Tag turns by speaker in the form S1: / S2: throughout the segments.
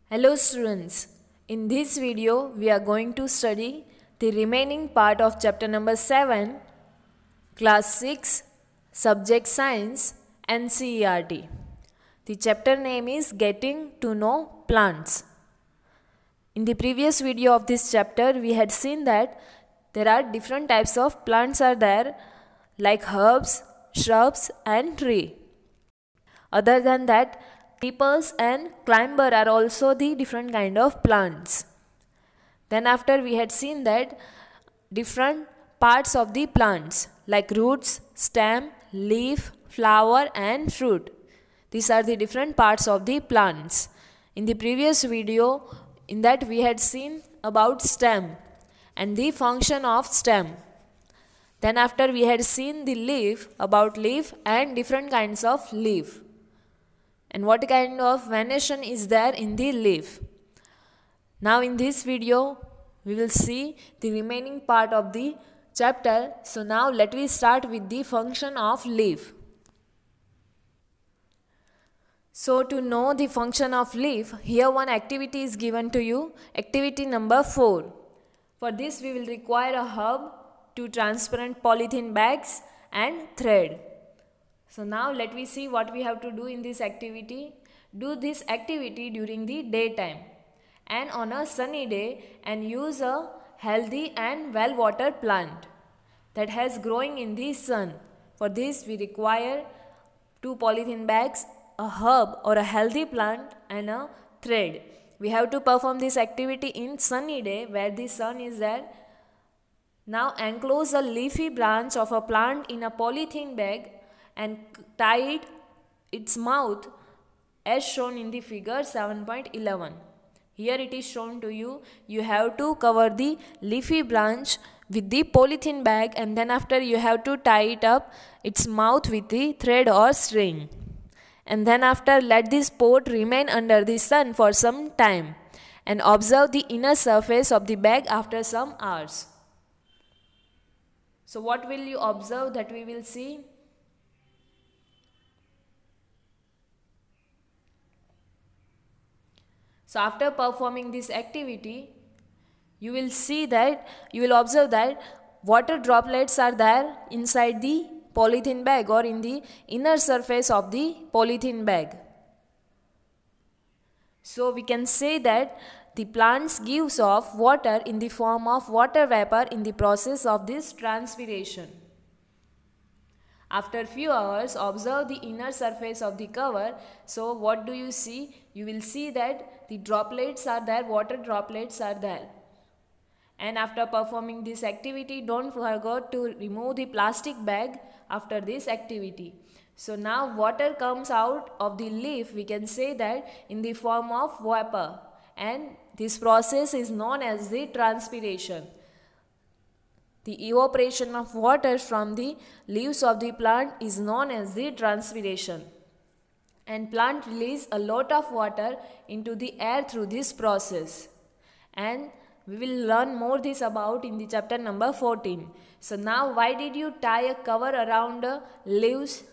S1: Hello students, in this video we are going to study the remaining part of chapter number 7, class 6, subject science NCERT. The chapter name is Getting to Know Plants. In the previous video of this chapter we had seen that there are different types of plants are there like herbs, shrubs and tree. Other than that, creepers and climber are also the different kind of plants. Then after we had seen that different parts of the plants like roots, stem, leaf, flower and fruit. These are the different parts of the plants. In the previous video, in that we had seen about stem and the function of stem. Then after we had seen the leaf, about leaf and different kinds of leaf. And what kind of venation is there in the leaf. Now in this video we will see the remaining part of the chapter. So now let me start with the function of leaf. So to know the function of leaf, here one activity is given to you, activity number 4. For this we will require a hub, 2 transparent polythene bags and thread. So now let me see what we have to do in this activity. Do this activity during the daytime and on a sunny day and use a healthy and well-watered plant that has growing in the sun. For this we require 2 polythene bags, a herb or a healthy plant and a thread. We have to perform this activity in sunny day where the sun is there. Now enclose a leafy branch of a plant in a polythene bag and tie its mouth as shown in the figure 7.11. Here it is shown to you. You have to cover the leafy branch with the polythene bag and then after you have to tie it up its mouth with the thread or string. And then after let this pot remain under the sun for some time and observe the inner surface of the bag after some hours. So what will you observe that we will see? So after performing this activity, you will observe that water droplets are there inside the polythene bag or in the inner surface of the polythene bag. So we can say that the plants gives off water in the form of water vapor in the process of this transpiration. After few hours, observe the inner surface of the cover. So what do you see? You will see that the droplets are there, water droplets are there. And after performing this activity, don't forget to remove the plastic bag after this activity. So now water comes out of the leaf, we can say that in the form of vapor. And this process is known as the transpiration. The evaporation of water from the leaves of the plant is known as the transpiration. And plant release a lot of water into the air through this process. And we will learn more this about in the chapter number 14. So now why did you tie a cover around the leaves?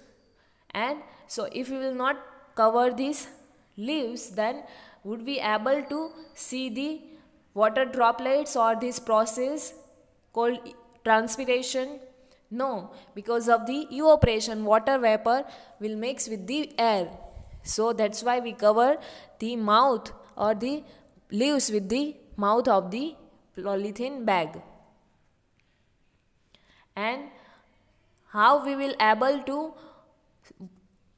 S1: And so if we will not cover these leaves, then would we able to see the water droplets or this process called transpiration? No, because of the evaporation, water vapor will mix with the air. So that's why we cover the mouth or the leaves with the mouth of the polythene bag. And how we will able to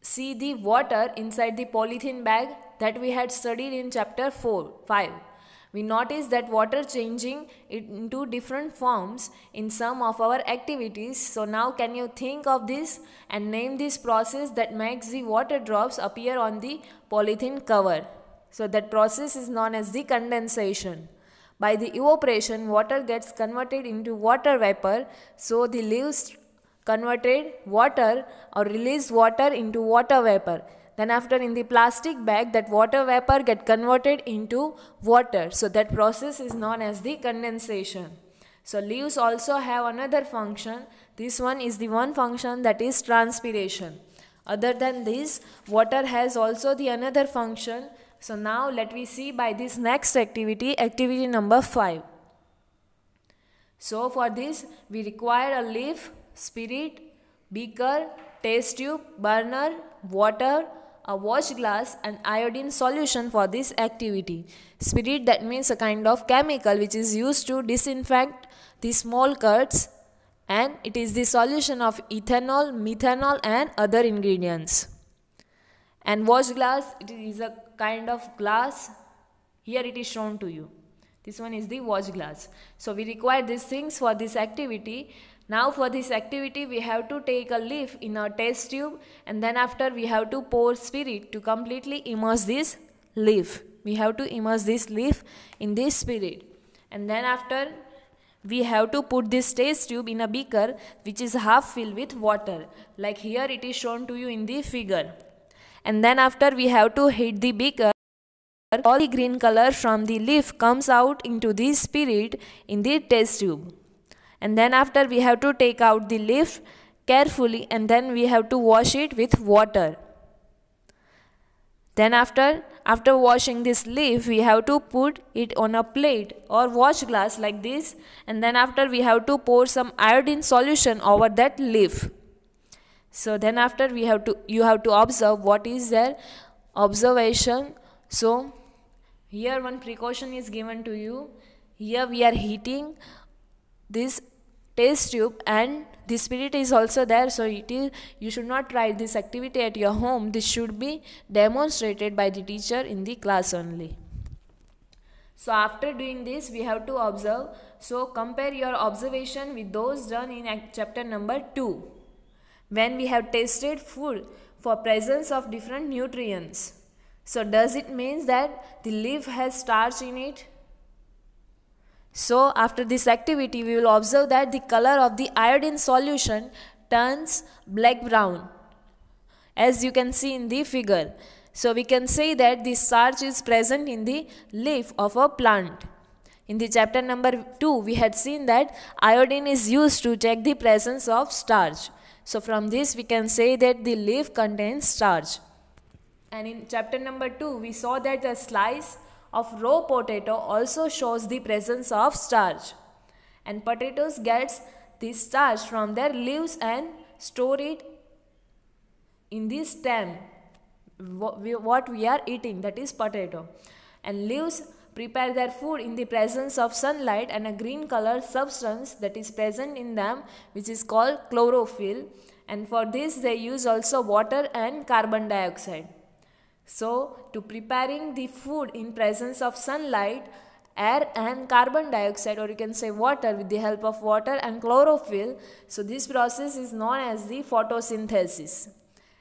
S1: see the water inside the polythene bag, that we had studied in chapter 5. We noticed that water changing into different forms in some of our activities. So now can you think of this and name this process that makes the water drops appear on the polythene cover? So that process is known as the condensation. By the evaporation, water gets converted into water vapor. So the leaves converted water or released water into water vapor. Then after in the plastic bag, that water vapor get converted into water. So that process is known as the condensation. So leaves also have another function. This one is the one function, that is transpiration. Other than this, water has also the another function, So now let me see by this next activity, activity number 5. So for this we require a leaf, spirit, beaker, test tube, burner, water, a wash glass and iodine solution for this activity. Spirit, that means a kind of chemical which is used to disinfect the small cuts, and it is the solution of ethanol, methanol and other ingredients. And wash glass, it is a kind of glass. Here it is shown to you. This one is the wash glass. So we require these things for this activity. Now for this activity we have to take a leaf in a test tube, and then after we have to pour spirit to completely immerse this leaf. We have to immerse this leaf in this spirit, and then after we have to put this test tube in a beaker which is half filled with water, like here it is shown to you in the figure. And then after we have to heat the beaker. All the green color from the leaf comes out into the spirit in the test tube. And then after we have to take out the leaf carefully, and then we have to wash it with water. Then after washing this leaf, we have to put it on a plate or wash glass like this, and then after we have to pour some iodine solution over that leaf. So then after you have to observe what is their observation. So here one precaution is given to you. Here we are heating this test tube and the spirit is also there. So you should not try this activity at your home. This should be demonstrated by the teacher in the class only. So after doing this we have to observe. So compare your observation with those done in chapter number 2, when we have tested food for presence of different nutrients. So does it mean that the leaf has starch in it? So after this activity we will observe that the color of the iodine solution turns black brown, as you can see in the figure. So we can say that the starch is present in the leaf of a plant. In the chapter number 2 we had seen that iodine is used to check the presence of starch. So from this we can say that the leaf contains starch. And in chapter number 2 we saw that a slice of raw potato also shows the presence of starch. And potatoes gets the starch from their leaves and store it in the stem, what we are eating, that is potato. And leaves prepare their food in the presence of sunlight and a green color substance that is present in them, which is called chlorophyll. And for this they use also water and carbon dioxide. So to preparing the food in presence of sunlight, air and carbon dioxide, or you can say water, with the help of water and chlorophyll, so this process is known as the photosynthesis.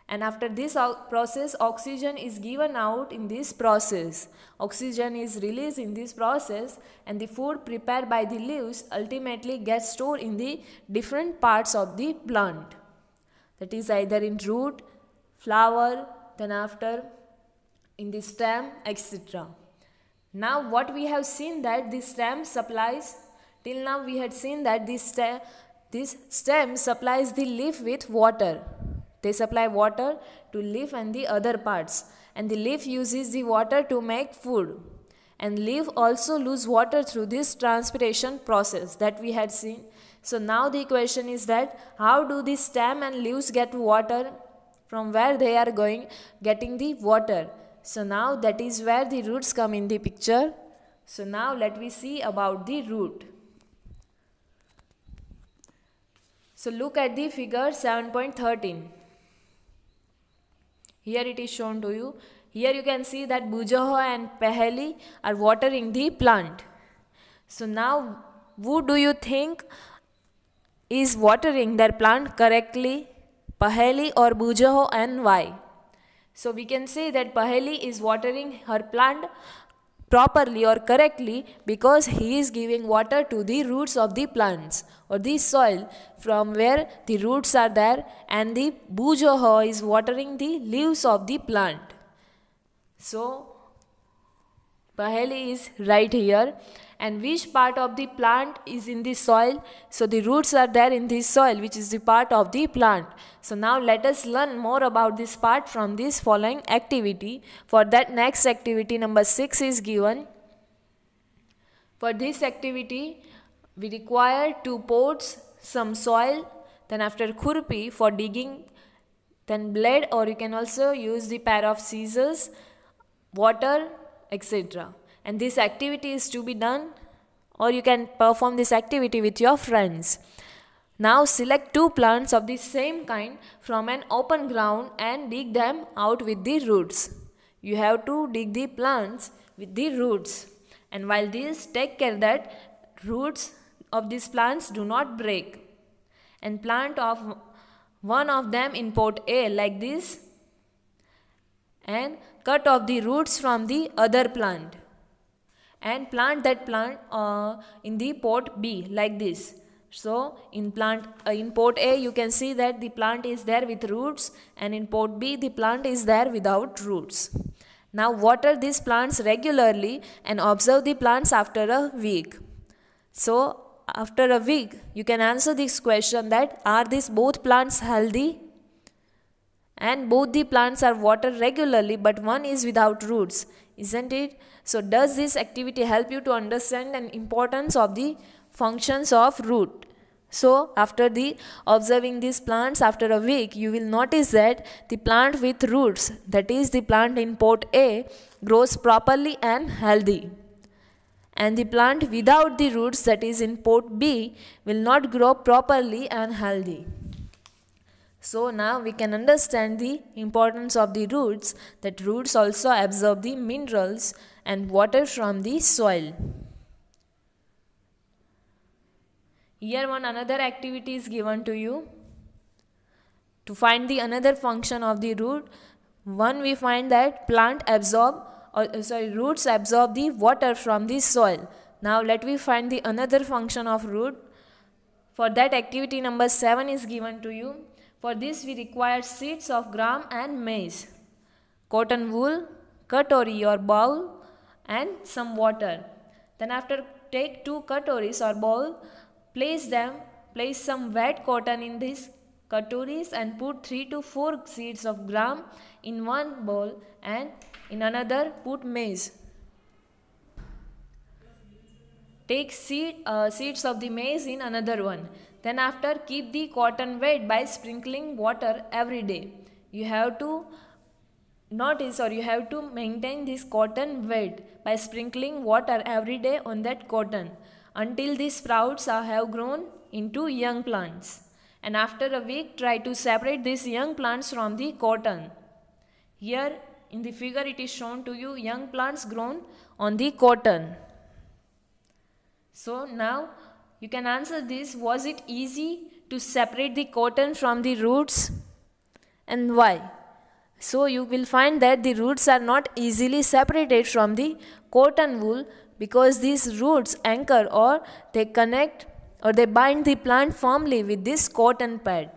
S1: And after this process, oxygen is given out in this process. Oxygen is released in this process, and the food prepared by the leaves ultimately gets stored in the different parts of the plant. That is either in root, flower, then after in the stem, etc. Now what we have seen that this stem supplies, till now we had seen that this stem supplies the leaf with water. They supply water to leaf and the other parts, and the leaf uses the water to make food, and leaf also lose water through this transpiration process that we had seen. So now the question is that how do the stem and leaves get water? From where they are getting the water? So now that is where the roots come in the picture. So now let me see about the root. So look at the figure 7.13. Here it is shown to you. Here you can see that Bujaho and Paheli are watering the plant. So now who do you think is watering their plant correctly? Paheli or Bujaho, and why? So we can say that Paheli is watering her plant properly or correctly because he is giving water to the roots of the plants or the soil from where the roots are there, and the Bujaho is watering the leaves of the plant. So Paheli is right here, And which part of the plant is in the soil? So the roots are there in the soil, which is the part of the plant. So now let us learn more about this part from this following activity. For that, next activity number 6 is given. For this activity, we require 2 pots, some soil, then after khurpi for digging, then blade, or you can also use the pair of scissors, water, etc. And this activity is to be done, or you can perform this activity with your friends. Now select 2 plants of the same kind from an open ground and dig them out with the roots. You have to dig the plants with the roots. And while this, take care that roots of these plants do not break. And plant of one of them in pot A like this, and cut off the roots from the other plant and plant that plant in the pot B like this. So in pot A you can see that the plant is there with roots, and in pot B the plant is there without roots. Now water these plants regularly and observe the plants after a week. So after a week you can answer this question that are these both plants healthy? And both the plants are watered regularly, but one is without roots, isn't it? So does this activity help you to understand the importance of the functions of root? So after the observing these plants after a week, you will notice that the plant with roots, that is the plant in pot A, grows properly and healthy. And the plant without the roots, that is in pot B, will not grow properly and healthy. So now we can understand the importance of the roots, that roots also absorb the minerals and water from the soil. Here another activity is given to you. To find the another function of the root, one we find that roots absorb the water from the soil. Now let me find the another function of root. For that, activity number 7 is given to you. For this we require seeds of gram and maize, cotton wool, katori or bowl, and some water. Then after, take 2 katoris or bowl, place some wet cotton in these katoris and put 3 to 4 seeds of gram in one bowl, and in another put maize. Take seeds of the maize in another one. Then after, keep the cotton wet by sprinkling water every day. You have to notice, or you have to maintain this cotton wet by sprinkling water every day on that cotton until the sprouts have grown into young plants. And after a week, try to separate these young plants from the cotton. Here in the figure it is shown to you young plants grown on the cotton. So now you can answer this. Was it easy to separate the cotton from the roots, and why? So you will find that the roots are not easily separated from the cotton wool, because these roots anchor, or they connect, or they bind the plant firmly with this cotton pad.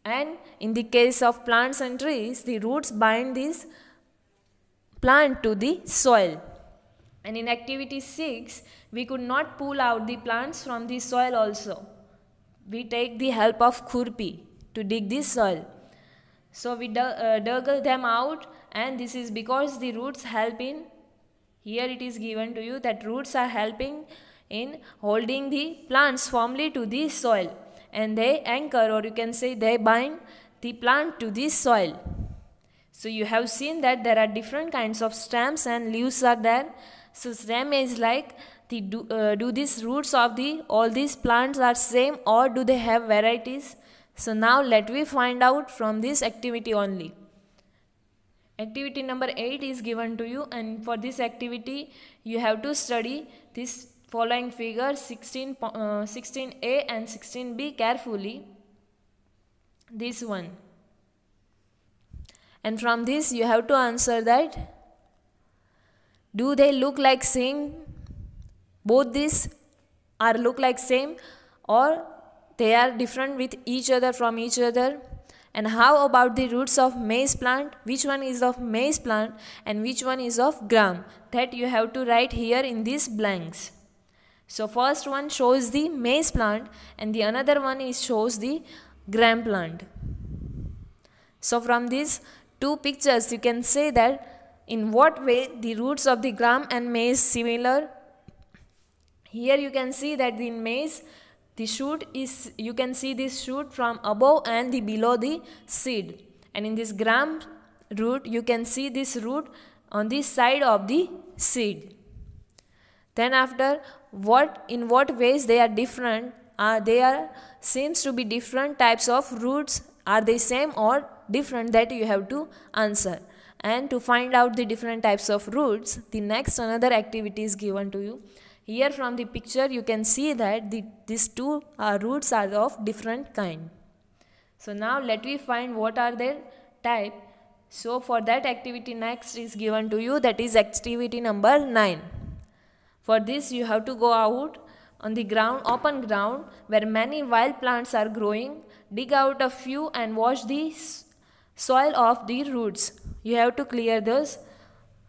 S1: And in the case of plants and trees, the roots bind this plant to the soil. And in activity 6, we could not pull out the plants from the soil also. We take the help of khurpi to dig the soil. So we dug them out, and this is because the roots help in, here it is given to you that roots are helping in holding the plants firmly to the soil, and they anchor, or you can say they bind the plant to the soil. So you have seen that there are different kinds of stems and leaves are there. So stem is like do these roots of all these plants are same, or do they have varieties? So now let me find out from this activity only. Activity number 8 is given to you, and for this activity you have to study this following figure 16A and 16B carefully. This one. And from this you have to answer that, do they look like same? Both these look like same, or they are different with each other from each other? And how about the roots of maize plant? Which one is of maize plant and which one is of gram? That you have to write here in these blanks. So first one shows the maize plant and the another one is shows the gram plant. So from these two pictures you can say that in what way the roots of the gram and maize similar. Here you can see that in maize the shoot is, you can see this shoot from above and the below the seed, and in this gram root you can see this root on the side of the seed. Then after, in what ways they are different? Seems to be different types of roots. Are they same or different? That you have to answer. And to find out the different types of roots, the next another activity is given to you. Here from the picture you can see that these two roots are of different kind. So now let me find what are their type. So for that activity next is given to you, that is activity number 9. For this you have to go out on the ground, open ground where many wild plants are growing. Dig out a few and wash the soil of the roots. You have to clear those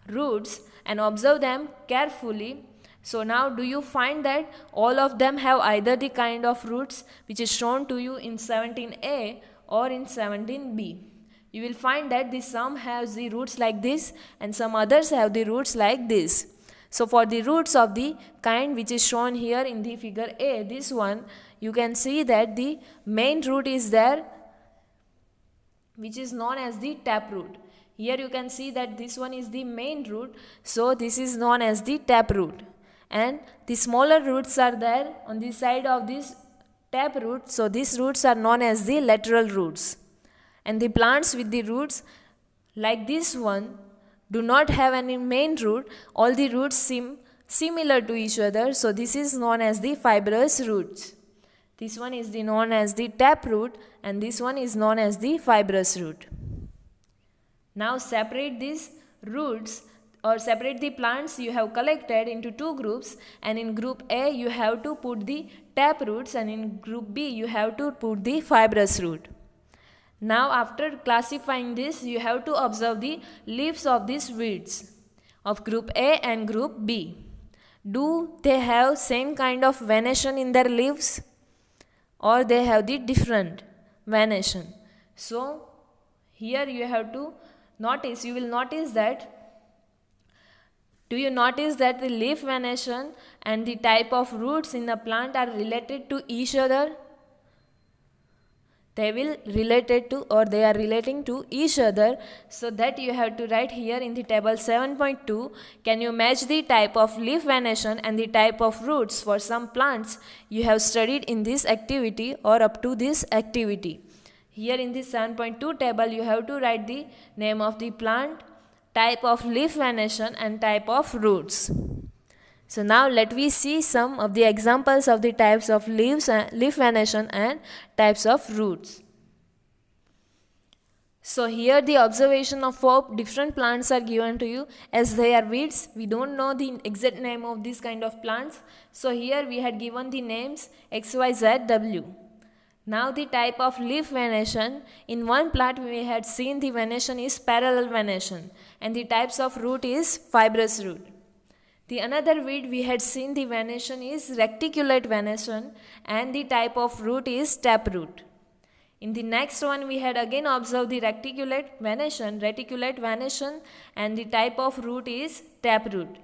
S1: roots and observe them carefully. So now do you find that all of them have either the kind of roots which is shown to you in 17a or in 17b. You will find that some have the roots like this and some others have the roots like this. So for the roots of the kind which is shown here in the figure A, this one, you can see that the main root is there which is known as the taproot. Here you can see that this one is the main root, so this is known as the taproot. And the smaller roots are there on the side of this taproot, so these roots are known as the lateral roots. And the plants with the roots like this one do not have any main root, all the roots seem similar to each other, so this is known as the fibrous roots. This one is known as the taproot and this one is known as the fibrous root. Now separate these roots or separate the plants you have collected into two groups, and in group A you have to put the taproots and in group B you have to put the fibrous root. Now after classifying this, you have to observe the leaves of these weeds of group A and group B. Do they have same kind of venation in their leaves or they have the different venation? So here you have to notice, you will notice that, do you notice that the leaf venation and the type of roots in the plant are related to each other? They will related to or they are relating to each other, so that you have to write here in the table 7.2. Can you match the type of leaf venation and the type of roots for some plants you have studied in this activity or up to this activity? Here in this 7.2 table you have to write the name of the plant, type of leaf venation and type of roots. So now let me see some of the examples of the types of leaf venation and types of roots. So here the observation of 4 different plants are given to you. As they are weeds, we don't know the exact name of this kind of plants. So here we had given the names XYZW. Now the type of leaf venation, in one plant we had seen the venation is parallel venation and the types of root is fibrous root. The another weed we had seen the venation is reticulate venation and the type of root is taproot. In the next one we had again observed the reticulate venation and the type of root is taproot.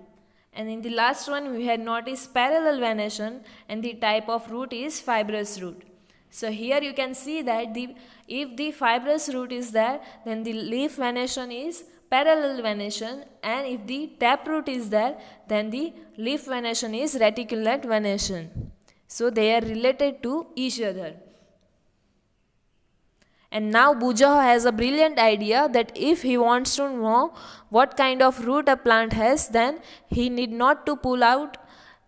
S1: And in the last one we had noticed parallel venation and the type of root is fibrous root. So here you can see that if the fibrous root is there, then the leaf venation is parallel venation, and if the taproot is there, then the leaf venation is reticulate venation. So they are related to each other. And now Bujaho has a brilliant idea that if he wants to know what kind of root a plant has, then he need not to pull out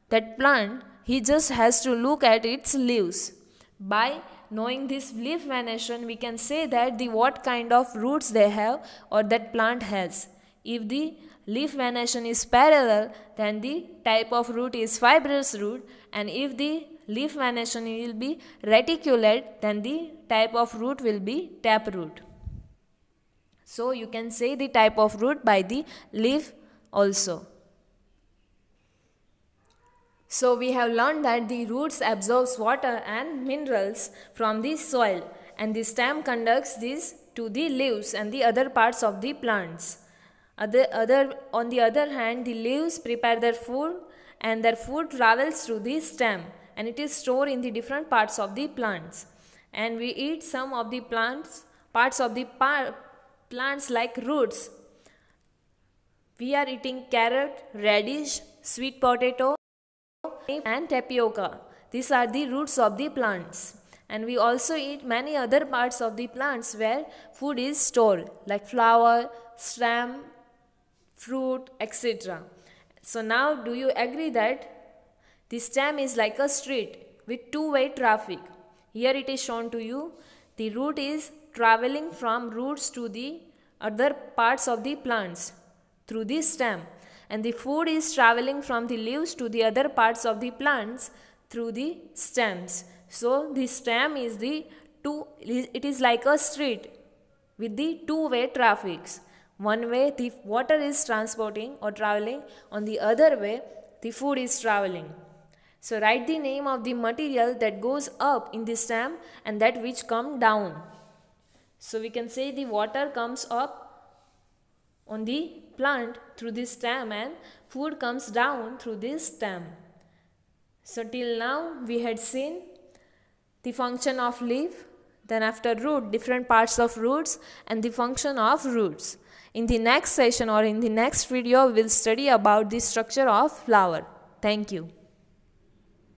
S1: that plant, he just has to look at its leaves. By knowing this leaf venation, we can say that what kind of roots they have or that plant has. If the leaf venation is parallel, then the type of root is fibrous root, and if the leaf venation will be reticulate, then the type of root will be taproot. So you can say the type of root by the leaf also. So we have learned that the roots absorbs water and minerals from the soil, and the stem conducts this to the leaves and the other parts of the plants. On the other hand, the leaves prepare their food, and their food travels through the stem, and it is stored in the different parts of the plants. And we eat some of the parts of the plants like roots. We are eating carrot, radish, sweet potato, and tapioca. These are the roots of the plants. And we also eat many other parts of the plants where food is stored, like flower, stem, fruit, etc. So now, do you agree that the stem is like a street with two-way traffic? Here it is shown to you. The root is traveling from roots to the other parts of the plants through the stem, and the food is traveling from the leaves to the other parts of the plants through the stems. So the stem is it is like a street with the two-way traffics. One way the water is transporting or traveling, on the other way the food is traveling. So write the name of the material that goes up in the stem and that which come down. So we can say the water comes up on the plant through the stem and food comes down through this stem. So till now we had seen the function of leaf, then after root, different parts of roots, and the function of roots. In the next session or in the next video, we will study about the structure of flower. Thank you.